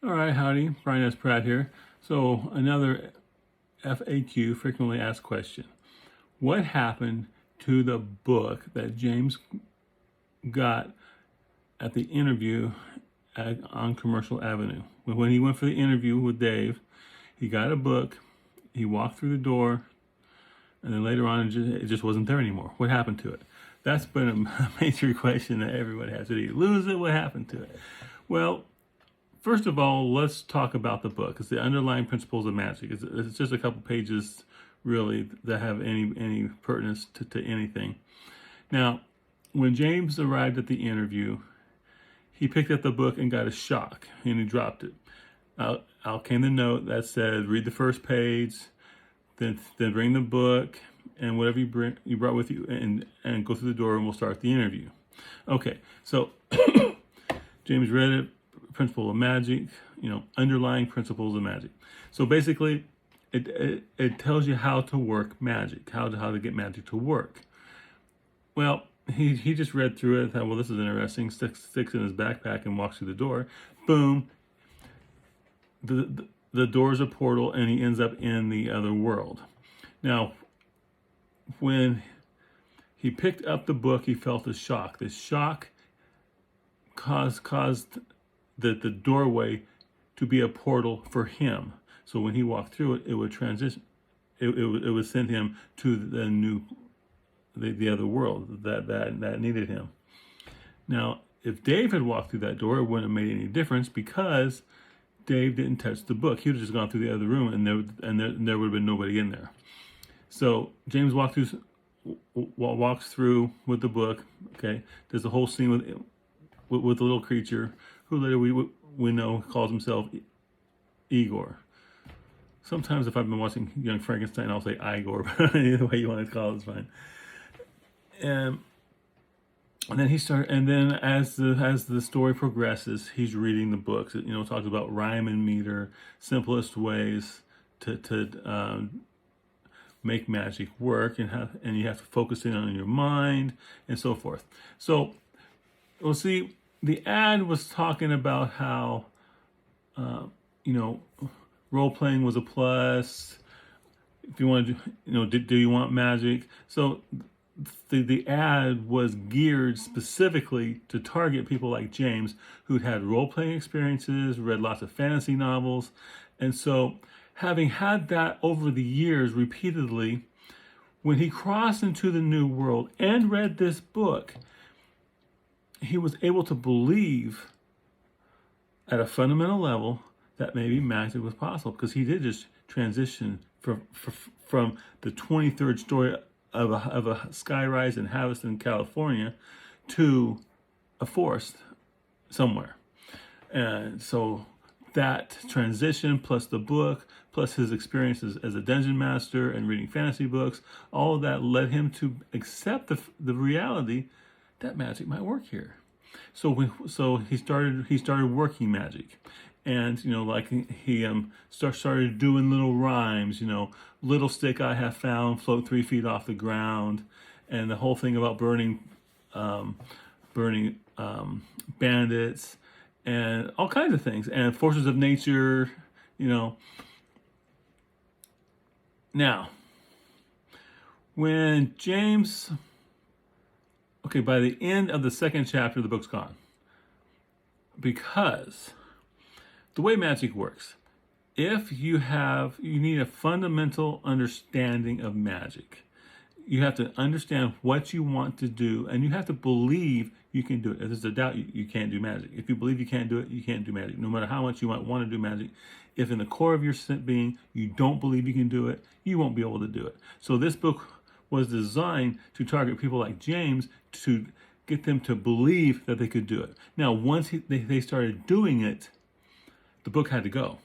All right, howdy, Brian S. Pratt here. So another FAQ, frequently asked question. What happened to the book that James got at the interview on Commercial Avenue? When he went for the interview with Dave, he got a book, he walked through the door, and then later on it just wasn't there anymore. What happened to it? That's been a major question that everybody has. Did he lose it? What happened to it? Well, first of all, let's talk about the book. It's the underlying principles of magic. It's just a couple pages, really, that have any pertinence to anything. Now, when James arrived at the interview, he picked up the book and got a shock, and he dropped it. Out came the note that said, "Read the first page, then bring the book and whatever you brought with you, and go through the door, and we'll start the interview." Okay, so James read it. Principle of magic, underlying principles of magic. So basically, it tells you how to work magic, how to get magic to work. Well, he just read through it, thought, well, this is interesting, sticks in his backpack and walks through the door. Boom, the door's a portal, and he ends up in the other world. Now, when he picked up the book, he felt a shock. The shock caused the doorway to be a portal for him. So when he walked through it, it would transition. It would send him to the other world that needed him. Now, if Dave had walked through that door, it wouldn't have made any difference because Dave didn't touch the book. He would have just gone through the other room, and there would have been nobody in there. So James walks through with the book. Okay, there's a whole scene with the little creature who later we know calls himself Igor. Sometimes if I've been watching Young Frankenstein, I'll say Igor, but either way you want to call it, it's fine. And then as the story progresses, he's reading the books. It talks about rhyme and meter, simplest ways to make magic work, and you have to focus in on your mind and so forth. So we'll see. The ad was talking about how, role playing was a plus. If you want to, do you want magic? So the ad was geared specifically to target people like James, who'd had role playing experiences, read lots of fantasy novels, and so having had that over the years repeatedly, when he crossed into the new world and read this book, he was able to believe at a fundamental level that maybe magic was possible, because he did just transition from the 23rd story of a skyrise in Haviston, California, to a forest somewhere. And so that transition, plus the book, plus his experiences as a dungeon master and reading fantasy books, all of that led him to accept the reality that magic might work here. So he started working magic, and he started doing little rhymes. Little stick I have found, float 3 feet off the ground, and the whole thing about burning bandits and all kinds of things, and forces of nature. Now, when James. Okay, by the end of the second chapter, the book's gone. Because the way magic works, if you need a fundamental understanding of magic. You have to understand what you want to do, and you have to believe you can do it. If there's a doubt, you can't do magic. If you believe you can't do it, you can't do magic. No matter how much you might want to do magic, if in the core of your being you don't believe you can do it, you won't be able to do it. So this book was designed to target people like James, to get them to believe that they could do it. Now, once they started doing it, the book had to go.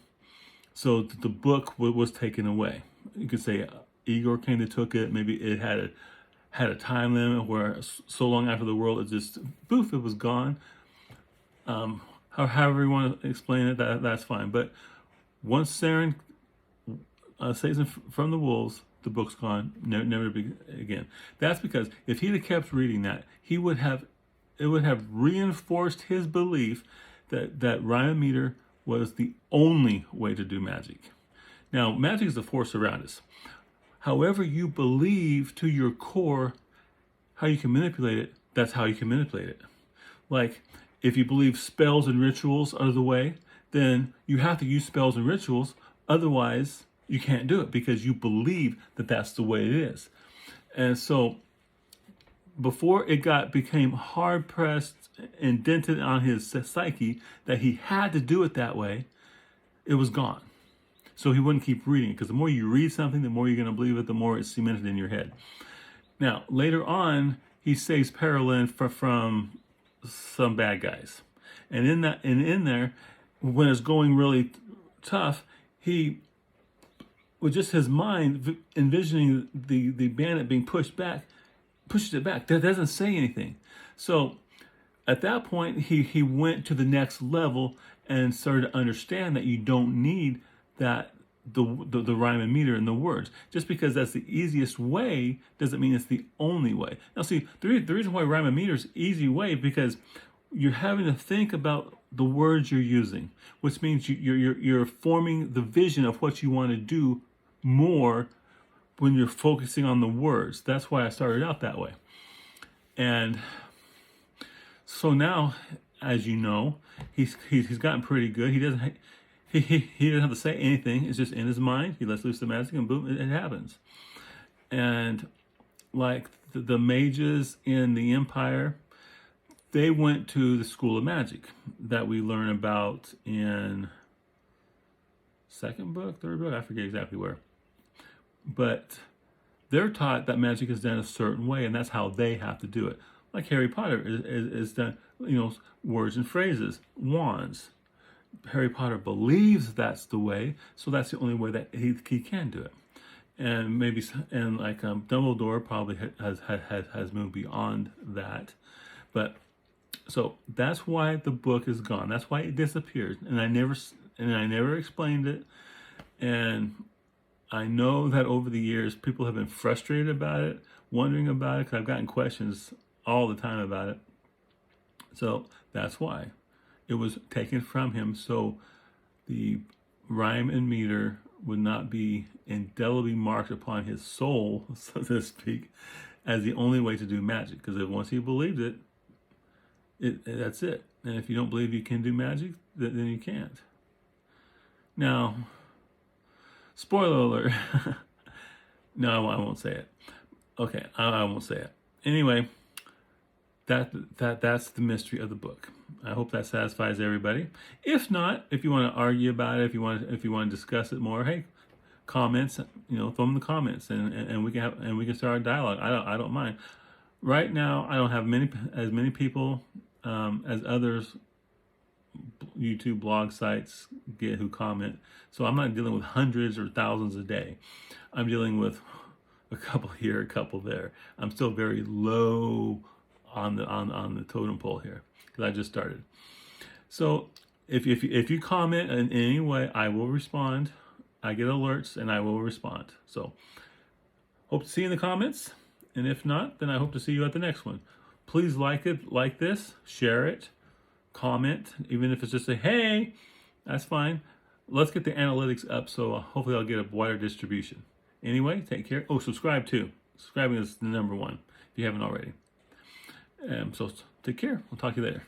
So the book was taken away. You could say Igor came and took it. Maybe it had a time limit where so long after the world, it just, poof, it was gone. However you want to explain it, that's fine. But once Saren saves him from the wolves, the book's gone, never to be again. That's because if he'd have kept reading that, it would have reinforced his belief that rhyme and meter was the only way to do magic. Now, magic is the force around us. However you believe to your core how you can manipulate it, that's how you can manipulate it. Like, if you believe spells and rituals are the way, then you have to use spells and rituals. Otherwise, you can't do it because you believe that that's the way it is. And so, before it became hard pressed and dented on his psyche that he had to do it that way, it was gone. So he wouldn't keep reading it, because the more you read something, the more you're going to believe it, the more it's cemented in your head. Now, later on, he saves Paralyn from some bad guys. And in there, when it's going really tough, he, with just his mind envisioning the bandit being pushes it back. That doesn't say anything. So at that point, he went to the next level and started to understand that you don't need that the rhyme and meter and the words. Just because that's the easiest way doesn't mean it's the only way. Now see, the reason why rhyme and meter is easy way, because you're having to think about the words you're using, which means you're forming the vision of what you want to do more when you're focusing on the words. That's why I started out that way. And so now, as you know, he's gotten pretty good. He doesn't have to say anything. It's just in his mind. He lets loose the magic, and boom, it happens. And like the mages in the Empire, they went to the School of Magic that we learn about in second book, third book, I forget exactly where. But they're taught that magic is done a certain way, and that's how they have to do it. Like Harry Potter is done, words and phrases, wands. Harry Potter believes that's the way, so that's the only way that he can do it. And Dumbledore probably has moved beyond that. But so that's why the book is gone. That's why it disappeared, and I never explained it. And I know that over the years, people have been frustrated about it, wondering about it, because I've gotten questions all the time about it. So that's why it was taken from him, so the rhyme and meter would not be indelibly marked upon his soul, so to speak, as the only way to do magic. Because once he believed it, that's it. And if you don't believe you can do magic, then you can't. Now, spoiler alert. No, I won't say it. Okay, I won't say it. Anyway, that's the mystery of the book. I hope that satisfies everybody. If not, if you want to argue about it, if you want to discuss it more, hey, comments, throw them in the comments, and we can start a dialogue. I don't mind. Right now, I don't have as many people as others YouTube blog sites get who comment. So I'm not dealing with hundreds or thousands a day. I'm dealing with a couple here, a couple there. I'm still very low on the totem pole here because I just started. So if you comment in any way, I will respond. I get alerts and I will respond. So hope to see you in the comments. And if not, then I hope to see you at the next one. Please like this, share it, comment, even if it's just a hey, that's fine. Let's get the analytics up so hopefully I'll get a wider distribution. Anyway, take care. Oh, subscribe too. Subscribing is the #1 if you haven't already. So take care. I'll talk to you later.